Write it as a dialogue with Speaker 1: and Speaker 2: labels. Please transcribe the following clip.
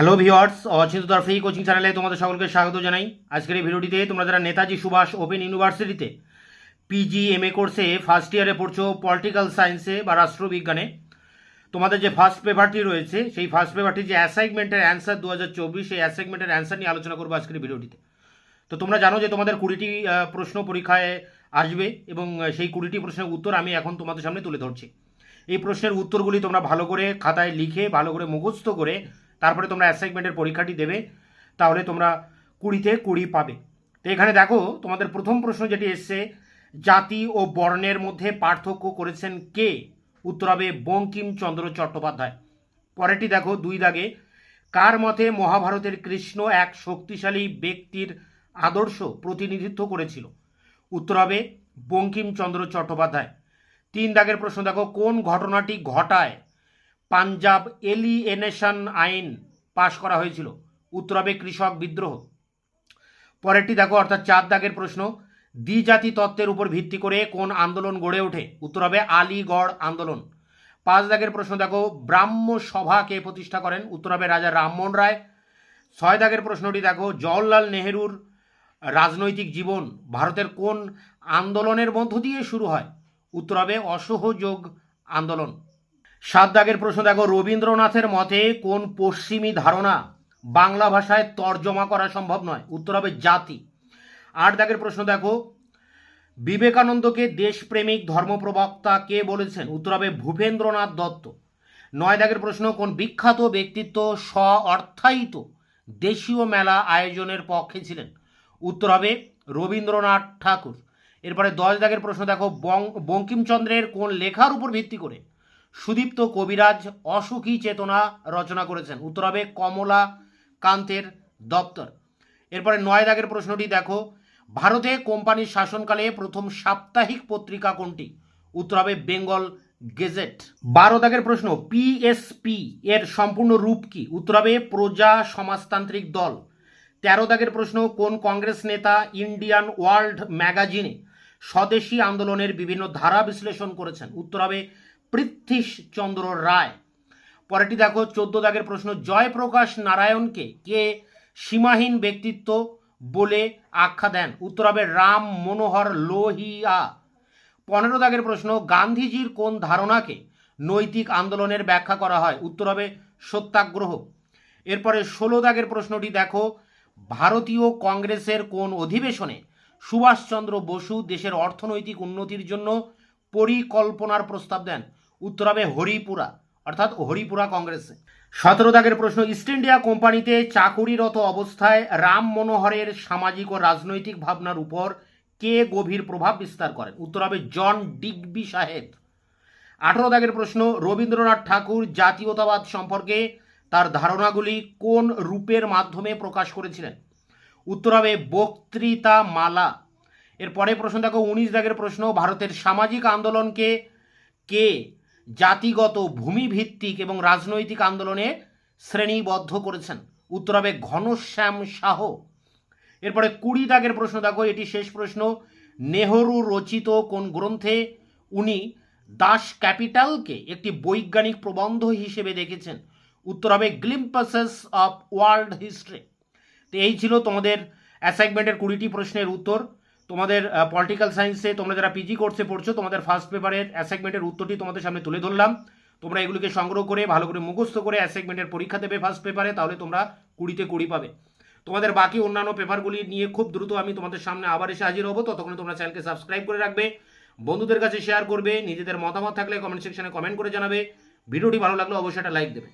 Speaker 1: Hello viewers, অচিন্ততার free coaching চ্যানেলে তোমাদের সকলকে স্বাগত জানাই। আজকের এই ভিডিওটিতে তোমরা যারা নেতাজি সুভাষ ওপেন ইউনিভার্সিটিতে পিজি এমএ কোর্সে ফার্স্ট ইয়ারে পড়ছো পলিটিক্যাল সায়েন্সে বা রাষ্ট্রবিজ্ঞানে, তোমাদের যে ফার্স্ট পেপারটি রয়েছে সেই ফার্স্ট পেপারটি যে অ্যাসাইনমেন্টের অ্যান্সার 2024, সেই অ্যাসাইনমেন্টের অ্যান্সার নিয়ে আলোচনা করবো আজকের এই ভিডিওটিতে। তো তোমরা জানো যে তোমাদের 20টি প্রশ্ন পরীক্ষায় আসবে এবং সেই 20টি প্রশ্নের উত্তর আমি এখন তোমাদের সামনে তুলে ধরছি। এই প্রশ্নের উত্তরগুলি তোমরা ভালো করে খাতায় লিখে ভালো করে মুখস্থ করে তারপরে তোমরা অ্যাসাইনমেন্টের পরীক্ষাটি দেবে, তাহলে তোমরা 20তে 20 পাবে। তো এখানে দেখো তোমাদের প্রথম প্রশ্ন যেটি এসছে, জাতি ও বর্ণের মধ্যে পার্থক্য করেছেন কে? উত্তর হবে বঙ্কিমচন্দ্র চট্টোপাধ্যায়। পরেরটি দেখো 2 দাগে, কার মতে মহাভারতের কৃষ্ণ এক শক্তিশালী ব্যক্তির আদর্শ প্রতিনিধিত্ব করেছিল? উত্তর হবে বঙ্কিমচন্দ্র চট্টোপাধ্যায়। 3 দাগের প্রশ্ন দেখো, কোন ঘটনাটি ঘটায় পাঞ্জাব এলিয়েনেশন আইন পাশ করা হয়েছিল? উত্তর হবে কৃষক বিদ্রোহ। পরেরটি দেখো অর্থাৎ 4 দাগের প্রশ্ন, দ্বিজাতি তত্ত্বের উপর ভিত্তি করে কোন আন্দোলন গড়ে ওঠে? উত্তর হবে আলিগড় আন্দোলন। 5 দাগের প্রশ্ন দেখো, ব্রাহ্ম সভা কে প্রতিষ্ঠা করেন? উত্তর হবে রাজা রামমোহন রায়। 6 দাগের প্রশ্নটি দেখো, জওহরলাল নেহেরুর রাজনৈতিক জীবন ভারতের কোন আন্দোলনের মধ্য দিয়ে শুরু হয়? উত্তর হবে অসহযোগ আন্দোলন। 7 দাগের প্রশ্ন দেখো, রবীন্দ্রনাথের মতে কোন পশ্চিমী ধারণা বাংলা ভাষায় তর্জমা করা সম্ভব নয়? উত্তর হবে জাতি। 8 দাগের প্রশ্ন দেখো, বিবেকানন্দকে দেশপ্রেমিক ধর্মপ্রবক্তা কে বলেছেন? উত্তর হবে ভূপেন্দ্রনাথ দত্ত। 9 দাগের প্রশ্ন, কোন বিখ্যাত ব্যক্তিত্ব স্ব-অর্থায়িত দেশীয় মেলা আয়োজনের পক্ষে ছিলেন? উত্তর হবে রবীন্দ্রনাথ ঠাকুর। এরপরে 10 দাগের প্রশ্ন দেখো, বঙ্কিমচন্দ্রের কোন লেখার উপর ভিত্তি করে সুদীপ্ত কবিরাজ অসুখী চেতনা রচনা করেছেন? উত্তর হবে কমলা কান্তের দপ্তর। এরপরে 9 দাগের প্রশ্নটি দেখো, ভারতে কোম্পানির শাসনকালে প্রথম সাপ্তাহিক পত্রিকা কোনটি? উত্তর হবে বেঙ্গল গেজেট। 12 দাগের প্রশ্ন, পিএসপি এর সম্পূর্ণ রূপ কি? উত্তর হবে প্রজা সমাজতান্ত্রিক দল। 13 দাগের প্রশ্ন, কোন কংগ্রেস নেতা ইন্ডিয়ান ওয়ার্ল্ড ম্যাগাজিনে স্বদেশী আন্দোলনের বিভিন্ন ধারা বিশ্লেষণ করেছেন? উত্তর হবে পৃথ্বীশ চন্দ্র রায়। পরেরটি দেখো 14 দাগের প্রশ্ন, জয়প্রকাশ নারায়ণকে কে সীমাহীন ব্যক্তিত্ব বলে আখ্যা দেন? উত্তর হবে রাম মনোহর লোহিয়া। 15 দাগের প্রশ্ন, গান্ধীজির কোন ধারণাকে নৈতিক আন্দোলনের ব্যাখ্যা করা হয়? উত্তর হবে সত্যাগ্রহ। এরপরে 16 দাগের প্রশ্নটি দেখো, ভারতীয় কংগ্রেসের কোন অধিবেশনে সুভাষচন্দ্র বসু দেশের অর্থনৈতিক উন্নতির জন্য পরিকল্পনার প্রস্তাব দেন? উত্তর হবে হরিপুরা, অর্থাৎ হরিপুরা কংগ্রেসে। 17 দাগের প্রশ্ন, ইস্ট ইন্ডিয়া কোম্পানিতে চাকুরিরত অবস্থায় রাম মনোহরের সামাজিক ও রাজনৈতিক ভাবনার উপর কে গভীর প্রভাব বিস্তার করেন? উত্তর হবে জন ডিগবি সাহেব। 18 দাগের প্রশ্ন, রবীন্দ্রনাথ ঠাকুর জাতীয়তাবাদ সম্পর্কে তার ধারণাগুলি কোন রূপের মাধ্যমে প্রকাশ করেছিলেন? উত্তর হবে বক্তৃতা মালা। এরপরে প্রশ্ন দেখো 19 দাগের প্রশ্ন, ভারতের সামাজিক আন্দোলনকে কে জাতিগত ভূমিভিত্তিক এবং রাজনৈতিক আন্দোলনে শ্রেণীবদ্ধ করেছেন? উত্তর হবে ঘনশ্যাম শাহ। এরপরে 20 দাগের প্রশ্ন দেখো, এটি শেষ প্রশ্ন, নেহরু রচিত কোন গ্রন্থে উনি দাস ক্যাপিটালকে একটি বৈজ্ঞানিক প্রবন্ধ হিসেবে দেখেছেন? উত্তর হবে গ্লিম্পাসেস অফ ওয়ার্ল্ড হিস্ট্রি। তো এই ছিল তোমাদের অ্যাসাইনমেন্টের 20টি প্রশ্নের উত্তর। তোমাদের পলিটিক্যাল সায়েন্সে তোমরা যারা পিজি কোর্সে পড়ছো, তোমাদের ফার্স্ট পেপারের অ্যাসাইনমেন্টের উত্তরটি তোমাদের সামনে তুলে ধরলাম। তোমরা এগুলিকে সংগ্রহ করে ভালো করে মুখস্থ করে অ্যাসাইনমেন্টের পরীক্ষা দেবে ফার্স্ট পেপারে, তাহলে তোমরা 20তে 20 পাবে। তোমাদের বাকি অন্যান্য পেপারগুলি নিয়ে খুব দ্রুত আমি তোমাদের সামনে আবার এসে হাজির হবো। ততক্ষণ তোমরা চ্যানেলকে সাবস্ক্রাইব করে রাখবে, বন্ধুদের কাছে শেয়ার করবে, নিজেদের মতামত থাকলে কমেন্ট সেকশনে কমেন্ট করে জানাবে। ভিডিওটি ভালো লাগলে অবশ্যই একটা লাইক দেবে।